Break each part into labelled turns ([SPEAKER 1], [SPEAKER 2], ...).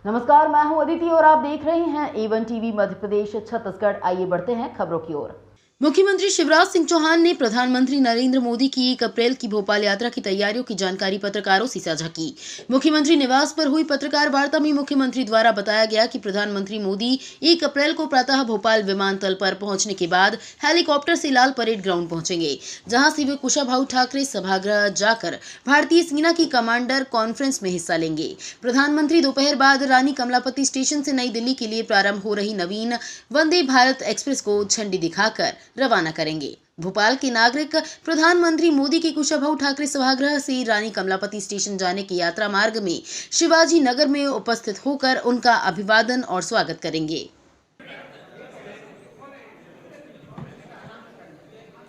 [SPEAKER 1] नमस्कार, मैं हूं अदिति और आप देख रहे हैं A1 टीवी मध्य प्रदेश छत्तीसगढ़। आइए बढ़ते हैं खबरों की ओर। मुख्यमंत्री शिवराज सिंह चौहान ने प्रधानमंत्री नरेंद्र मोदी की 1 अप्रैल की भोपाल यात्रा की तैयारियों की जानकारी पत्रकारों से साझा की। मुख्यमंत्री निवास पर हुई पत्रकार वार्ता में मुख्यमंत्री द्वारा बताया गया कि प्रधानमंत्री मोदी 1 अप्रैल को प्रातः भोपाल विमानतल पर पहुंचने के बाद हेलीकॉप्टर से लाल परेड ग्राउंड पहुंचेंगे, जहां से वे कुशाभाऊ ठाकरे सभागृह जाकर भारतीय सेना की कमांडर कॉन्फ्रेंस में हिस्सा लेंगे। प्रधानमंत्री दोपहर बाद रानी कमलापति स्टेशन से नई दिल्ली के लिए प्रारंभ हो रही नवीन वंदे भारत एक्सप्रेस को झंडी दिखाकर रवाना करेंगे। भोपाल के नागरिक प्रधानमंत्री मोदी के कुशाभाऊ ठाकरे सभागृह से रानी कमलापति स्टेशन जाने की यात्रा मार्ग में शिवाजी नगर में उपस्थित होकर उनका अभिवादन और स्वागत करेंगे।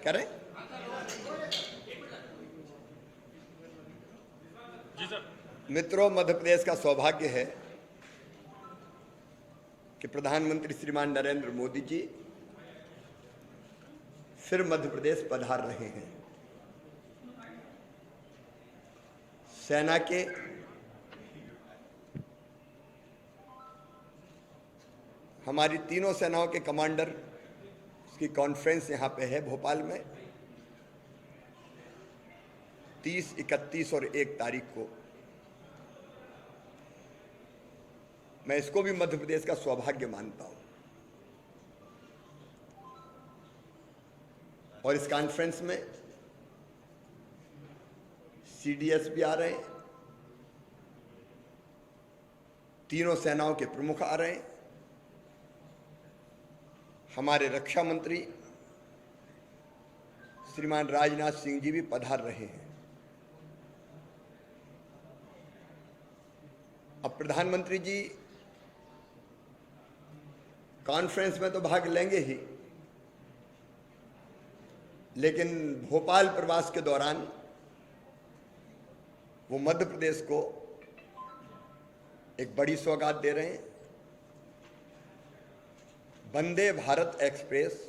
[SPEAKER 2] करें? मित्रों, मध्य प्रदेश का सौभाग्य है कि प्रधानमंत्री श्रीमान नरेंद्र मोदी जी फिर मध्य प्रदेश पधार रहे हैं। सेना के हमारी तीनों सेनाओं के कमांडर की कॉन्फ्रेंस यहाँ पे है भोपाल में 30, 31 और 1 तारीख को। मैं इसको भी मध्य प्रदेश का सौभाग्य मानता हूं। और इस कॉन्फ्रेंस में सीडीएस भी आ रहे हैं, तीनों सेनाओं के प्रमुख आ रहे हैं, हमारे रक्षा मंत्री श्रीमान राजनाथ सिंह जी भी पधार रहे हैं। अब प्रधानमंत्री जी कॉन्फ्रेंस में तो भाग लेंगे ही, लेकिन भोपाल प्रवास के दौरान वो मध्य प्रदेश को एक बड़ी सौगात दे रहे हैं। वंदे भारत एक्सप्रेस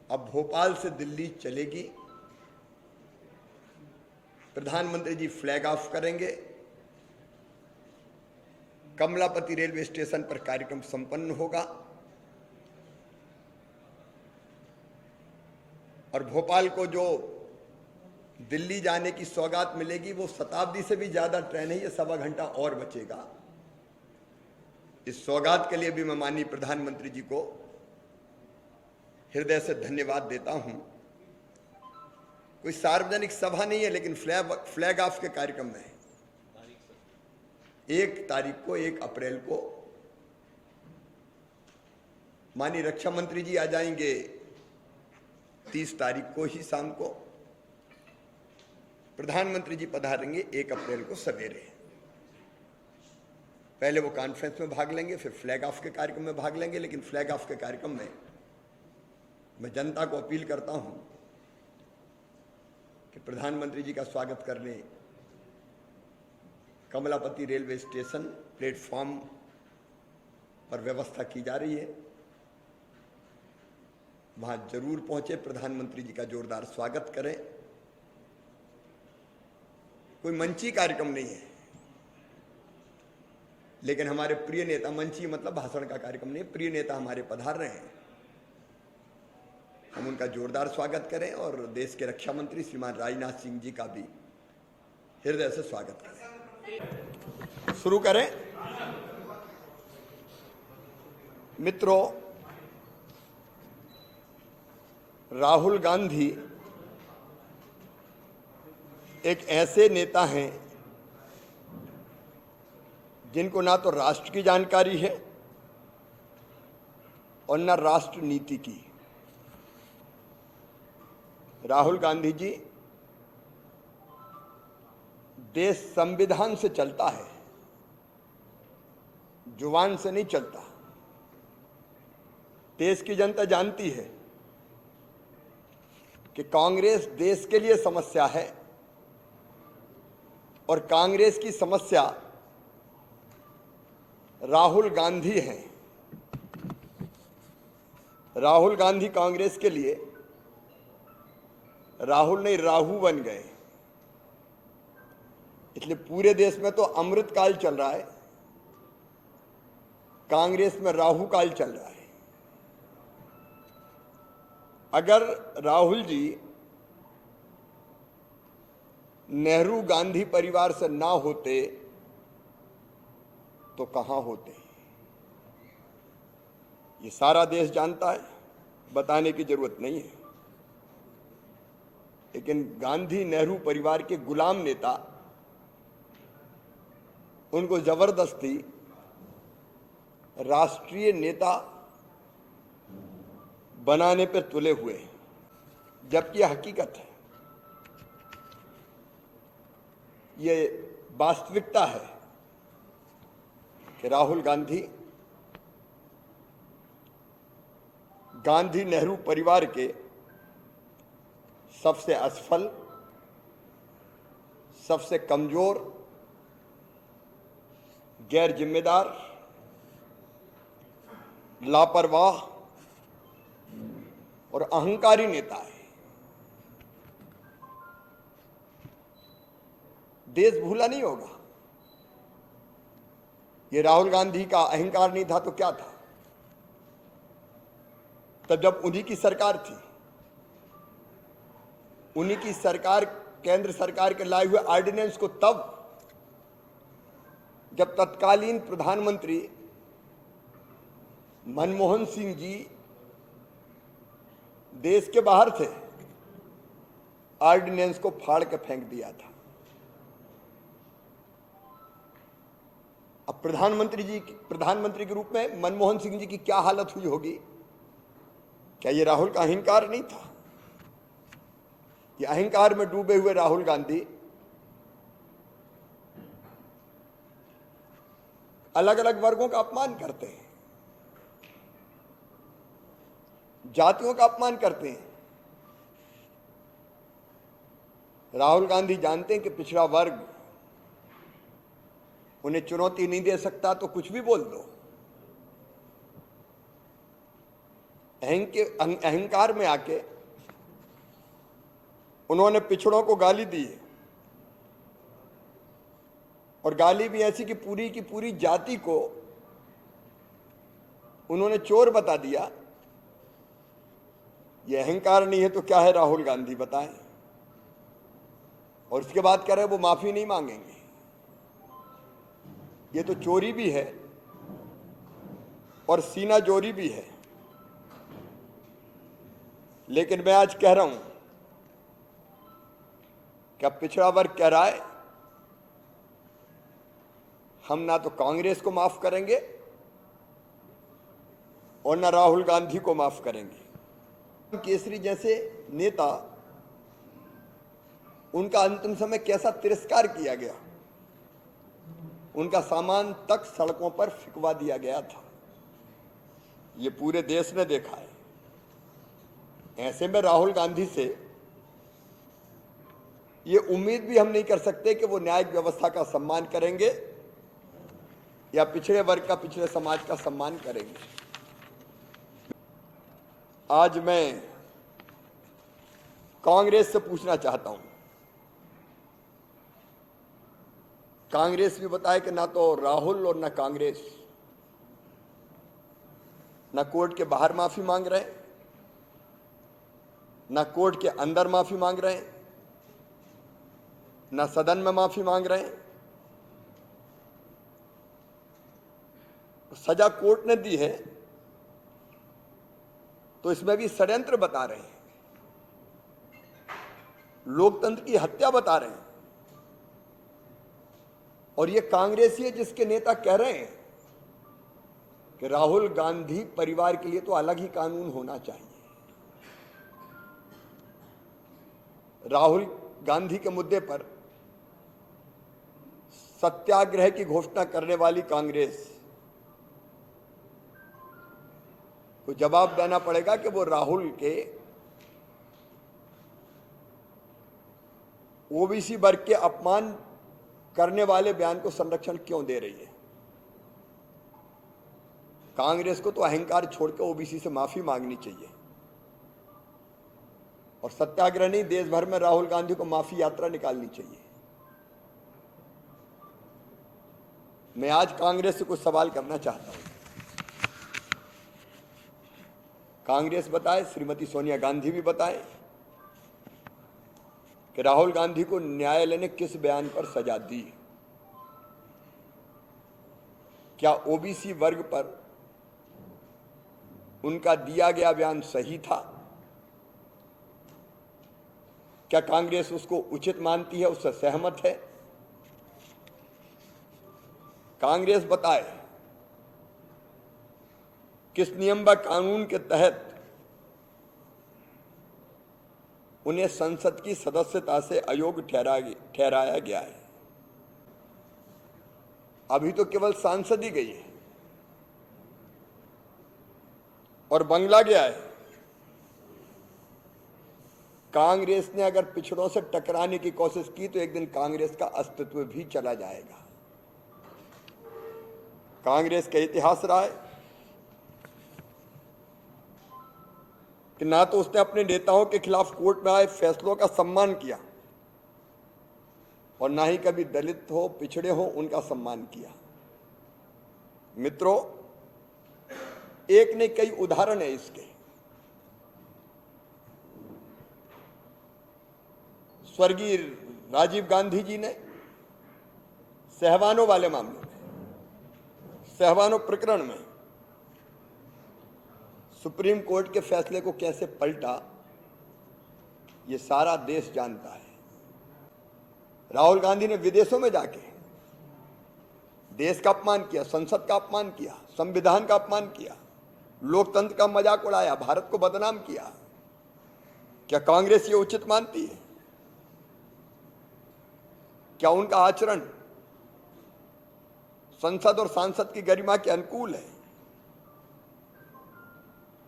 [SPEAKER 2] अब भोपाल से दिल्ली चलेगी। प्रधानमंत्री जी फ्लैग ऑफ करेंगे। कमलापति रेलवे स्टेशन पर कार्यक्रम संपन्न होगा और भोपाल को जो दिल्ली जाने की सौगात मिलेगी वो शताब्दी से भी ज्यादा ट्रेन है, ये 1.25 घंटा और बचेगा। इस सौगात के लिए भी मैं माननीय प्रधानमंत्री जी को हृदय से धन्यवाद देता हूं। कोई सार्वजनिक सभा नहीं है, लेकिन फ्लैग ऑफ के कार्यक्रम में 1 तारीख को 1 अप्रैल को माननीय रक्षा मंत्री जी आ जाएंगे। 30 तारीख को ही शाम को प्रधानमंत्री जी पधारेंगे 1 अप्रैल को सवेरे। पहले वो कॉन्फ्रेंस में भाग लेंगे, फिर फ्लैग ऑफ के कार्यक्रम में भाग लेंगे। लेकिन फ्लैग ऑफ के कार्यक्रम में मैं जनता को अपील करता हूं कि प्रधानमंत्री जी का स्वागत करने कमलापति रेलवे स्टेशन प्लेटफॉर्म पर व्यवस्था की जा रही है, वहां जरूर पहुंचे, प्रधानमंत्री जी का जोरदार स्वागत करें। कोई मंची कार्यक्रम नहीं है, लेकिन हमारे प्रिय नेता, मंची मतलब भाषण का कार्यक्रम नहीं, प्रिय नेता हमारे पधार रहे हैं, हम उनका जोरदार स्वागत करें और देश के रक्षा मंत्री श्रीमान राजनाथ सिंह जी का भी हृदय से स्वागत करें। शुरू करें। मित्रों, राहुल गांधी एक ऐसे नेता हैं जिनको ना तो राष्ट्र की जानकारी है और ना राष्ट्र नीति की। राहुल गांधी जी, देश संविधान से चलता है, जुबान से नहीं चलता। देश की जनता जानती है कि कांग्रेस देश के लिए समस्या है और कांग्रेस की समस्या राहुल गांधी हैं। राहुल गांधी कांग्रेस के लिए राहुल नहीं राहू बन गए। इसलिए पूरे देश में तो अमृत काल चल रहा है, कांग्रेस में राहु काल चल रहा है। अगर राहुल जी नेहरू गांधी परिवार से ना होते तो कहां होते, ये सारा देश जानता है, बताने की जरूरत नहीं है। लेकिन गांधी नेहरू परिवार के गुलाम नेता उनको जबरदस्ती राष्ट्रीय नेता बनाने पर तुले हुए हैं, जबकि यह हकीकत है, ये वास्तविकता है कि राहुल गांधी गांधी नेहरू परिवार के सबसे असफल, सबसे कमजोर, गैर जिम्मेदार, लापरवाह और अहंकारी नेता है। देश भूला नहीं होगा। ये राहुल गांधी का अहंकार नहीं था तो क्या था? तब जब उन्हीं की सरकार थी, उन्हीं की सरकार, केंद्र सरकार के लाए हुए ऑर्डिनेंस को, तब जब तत्कालीन प्रधानमंत्री मनमोहन सिंह जी देश के बाहर थे, ऑर्डिनेंस को फाड़ के फेंक दिया था। अब प्रधानमंत्री के रूप में मनमोहन सिंह जी की क्या हालत हुई होगी? क्या ये राहुल का अहंकार नहीं था? ये अहंकार में डूबे हुए राहुल गांधी अलग अलग वर्गों का अपमान करते हैं, जातियों का अपमान करते हैं। राहुल गांधी जानते हैं कि पिछड़ा वर्ग उन्हें चुनौती नहीं दे सकता, तो कुछ भी बोल दो। अहंकार में आके उन्होंने पिछड़ों को गाली दी, और गाली भी ऐसी कि पूरी की पूरी जाति को उन्होंने चोर बता दिया। ये अहंकार नहीं है तो क्या है राहुल गांधी, बताएं? और उसके बाद कह रहे वो माफी नहीं मांगेंगे। ये तो चोरी भी है और सीना जोरी भी है। लेकिन मैं आज कह रहा हूं, क्या पिछड़ा वर्ग कह रहा है हम ना तो कांग्रेस को माफ करेंगे और ना राहुल गांधी को माफ करेंगे। केसरी जैसे नेता, उनका अंतिम समय कैसा तिरस्कार किया गया, उनका सामान तक सड़कों पर फिकवा दिया गया था, ये पूरे देश ने देखा है। ऐसे में राहुल गांधी से ये उम्मीद भी हम नहीं कर सकते कि वो न्यायिक व्यवस्था का सम्मान करेंगे या पिछड़े वर्ग का, पिछड़े समाज का सम्मान करेंगे। आज मैं कांग्रेस से पूछना चाहता हूं, कांग्रेस भी बताए कि ना तो राहुल और ना कांग्रेस, ना कोर्ट के बाहर माफी मांग रहे, ना कोर्ट के अंदर माफी मांग रहे, ना सदन में माफी मांग रहे। सजा कोर्ट ने दी है तो इसमें भी षड्यंत्र बता रहे हैं, लोकतंत्र की हत्या बता रहे हैं। और ये कांग्रेसी है जिसके नेता कह रहे हैं कि राहुल गांधी परिवार के लिए तो अलग ही कानून होना चाहिए। राहुल गांधी के मुद्दे पर सत्याग्रह की घोषणा करने वाली कांग्रेस को जवाब देना पड़ेगा कि वो राहुल के ओबीसी वर्ग के अपमान करने वाले बयान को संरक्षण क्यों दे रही है। कांग्रेस को तो अहंकार छोड़कर ओबीसी से माफी मांगनी चाहिए, और सत्याग्रह नहीं, देश भर में राहुल गांधी को माफी यात्रा निकालनी चाहिए। मैं आज कांग्रेस से कुछ सवाल करना चाहता हूं। कांग्रेस बताए, श्रीमती सोनिया गांधी भी बताए कि राहुल गांधी को न्यायालय ने किस बयान पर सजा दी। क्या ओबीसी वर्ग पर उनका दिया गया बयान सही था? क्या कांग्रेस उसको उचित मानती है, उससे सहमत है? कांग्रेस बताए किस नियम व कानून के तहत उन्हें संसद की सदस्यता से अयोग्य ठहराया गया है। अभी तो केवल सांसद ही गई है और बंगला गया है। कांग्रेस ने अगर पिछड़ों से टकराने की कोशिश की तो एक दिन कांग्रेस का अस्तित्व भी चला जाएगा। कांग्रेस का इतिहास रहा है कि ना तो उसने अपने नेताओं के खिलाफ कोर्ट में आए फैसलों का सम्मान किया और ना ही कभी दलित हो, पिछड़े हो, उनका सम्मान किया। मित्रों, एक ने कई उदाहरण है इसके। स्वर्गीय राजीव गांधी जी ने सहवानों वाले मामले में, सहवानों प्रकरण में सुप्रीम कोर्ट के फैसले को कैसे पलटा, ये सारा देश जानता है। राहुल गांधी ने विदेशों में जाके देश का अपमान किया, संसद का अपमान किया, संविधान का अपमान किया, लोकतंत्र का मजाक उड़ाया, भारत को बदनाम किया। क्या कांग्रेस ये उचित मानती है? क्या उनका आचरण संसद और सांसद की गरिमा के अनुकूल है?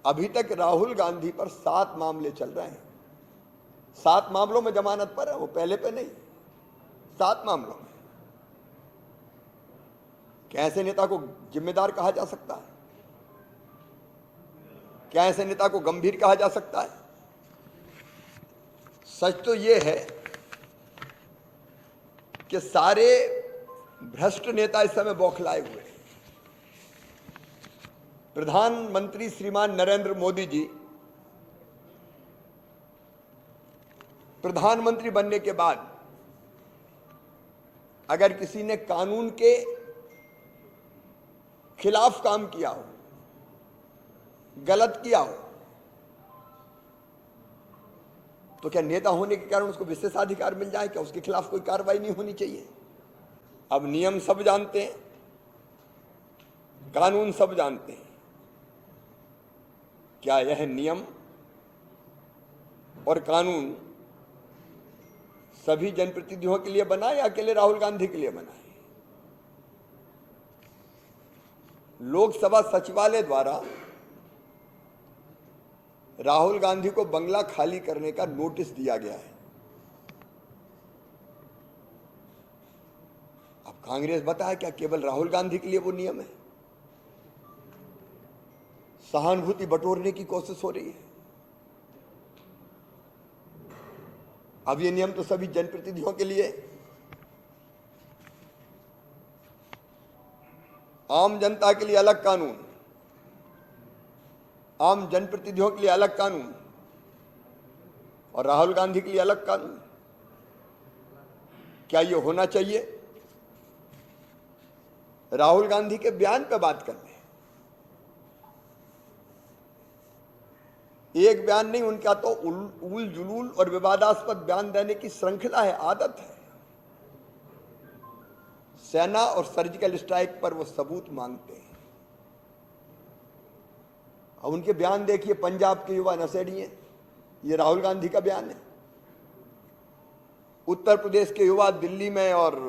[SPEAKER 2] अभी तक राहुल गांधी पर 7 मामले चल रहे हैं। 7 मामलों में जमानत पर है, वो पहले पे नहीं, 7 मामलों में। क्या ऐसे नेता को जिम्मेदार कहा जा सकता है? क्या ऐसे नेता को गंभीर कहा जा सकता है? सच तो यह है कि सारे भ्रष्ट नेता इस समय बौखलाए हुए हैं। प्रधानमंत्री श्रीमान नरेंद्र मोदी जी प्रधानमंत्री बनने के बाद अगर किसी ने कानून के खिलाफ काम किया हो, गलत किया हो, तो क्या नेता होने के कारण उसको विशेषाधिकार मिल जाए? क्या उसके खिलाफ कोई कार्रवाई नहीं होनी चाहिए? अब नियम सब जानते हैं, कानून सब जानते हैं। क्या यह नियम और कानून सभी जनप्रतिनिधियों के लिए बना या अकेले राहुल गांधी के लिए बना है? लोकसभा सचिवालय द्वारा राहुल गांधी को बंगला खाली करने का नोटिस दिया गया है। अब कांग्रेस बताए क्या केवल राहुल गांधी के लिए वो नियम है? सहानुभूति बटोरने की कोशिश हो रही है। अब ये नियम तो सभी जनप्रतिनिधियों के लिए, आम जनता के लिए अलग कानून, आम जनप्रतिनिधियों के लिए अलग कानून और राहुल गांधी के लिए अलग कानून। क्या ये होना चाहिए? राहुल गांधी के बयान पर बात करते हैं। एक बयान नहीं, उनका तो उल जुलूल और विवादास्पद बयान देने की श्रृंखला है, आदत है। सेना और सर्जिकल स्ट्राइक पर वो सबूत मांगते हैं। अब उनके बयान देखिए, पंजाब के युवा नशेड़ी, ये राहुल गांधी का बयान है। उत्तर प्रदेश के युवा दिल्ली में और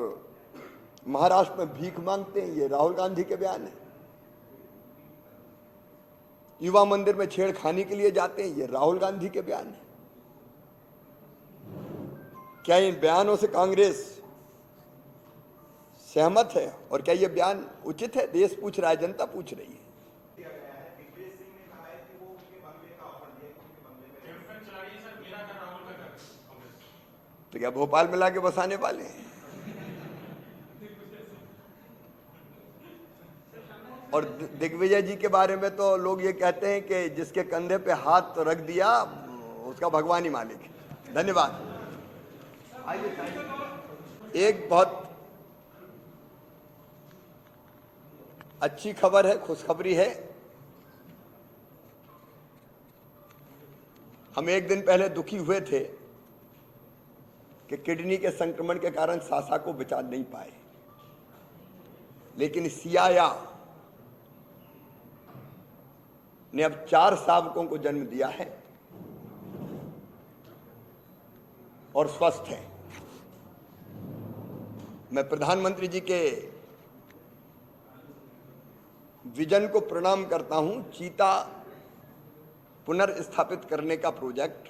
[SPEAKER 2] महाराष्ट्र में भीख मांगते हैं, ये राहुल गांधी के बयान है। युवा मंदिर में छेड़खानी के लिए जाते हैं, ये राहुल गांधी के बयान है। क्या इन बयानों से कांग्रेस सहमत है और क्या ये बयान उचित है? देश पूछ रहा है, जनता पूछ रही है। तो क्या भोपाल में लाके बसाने वाले हैं? और दिग्विजय जी के बारे में तो लोग ये कहते हैं कि जिसके कंधे पे हाथ रख दिया उसका भगवान ही मालिक है। धन्यवाद। एक बहुत अच्छी खबर है, खुशखबरी है। हम एक दिन पहले दुखी हुए थे कि किडनी के संक्रमण के कारण सासा को बचा नहीं पाए, लेकिन सियाया ने अब 4 शावकों को जन्म दिया है और स्वस्थ है। मैं प्रधानमंत्री जी के विजन को प्रणाम करता हूं। चीता पुनर्स्थापित करने का प्रोजेक्ट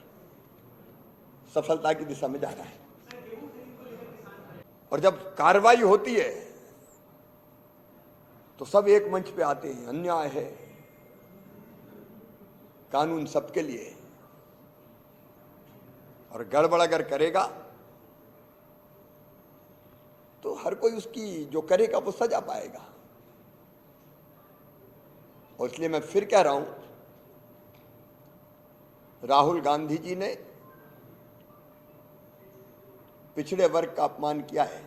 [SPEAKER 2] सफलता की दिशा में जा रहा है और जब कार्रवाई होती है तो सब एक मंच पे आते हैं। अन्याय है, कानून सबके लिए है और गड़बड़ अगर करेगा तो हर कोई उसकी जो करेगा वो सजा पाएगा। और इसलिए मैं फिर कह रहा हूं, राहुल गांधी जी ने पिछड़े वर्ग का अपमान किया है।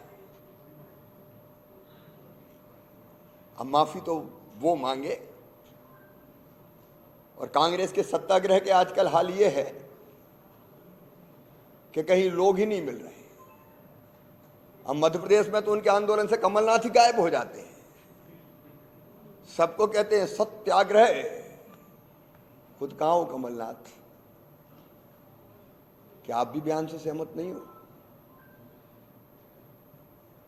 [SPEAKER 2] अब माफी तो वो मांगे। और कांग्रेस के सत्याग्रह के आजकल हाल ये है कि कहीं लोग ही नहीं मिल रहे। अब मध्य प्रदेश में तो उनके आंदोलन से कमलनाथ ही गायब हो जाते हैं। सबको कहते हैं सत्याग्रह, खुद कहां हो कमलनाथ? क्या आप भी बयान से सहमत नहीं हो?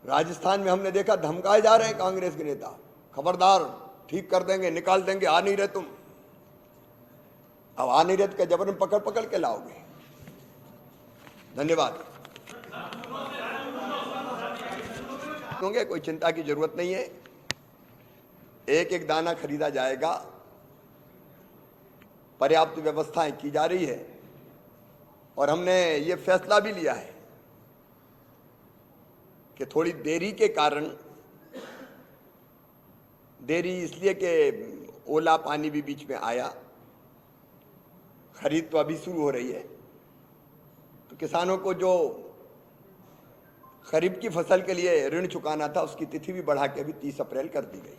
[SPEAKER 2] राजस्थान में हमने देखा धमकाए जा रहे हैं कांग्रेस के नेता, खबरदार ठीक कर देंगे, निकाल देंगे, आ नहीं रहे तुम। अब आ नहीं रहे तो क्या जबरन पकड़ पकड़ के लाओगे? धन्यवाद। होंगे, कोई चिंता की जरूरत नहीं है। एक एक दाना खरीदा जाएगा, पर्याप्त व्यवस्थाएं की जा रही है और हमने ये फैसला भी लिया है कि थोड़ी देरी के कारण, देरी इसलिए कि ओला पानी भी बीच में आया, खरीद तो अभी शुरू हो रही है, तो किसानों को जो खरीफ की फसल के लिए ऋण चुकाना था उसकी तिथि भी बढ़ा के अभी 30 अप्रैल कर दी गई।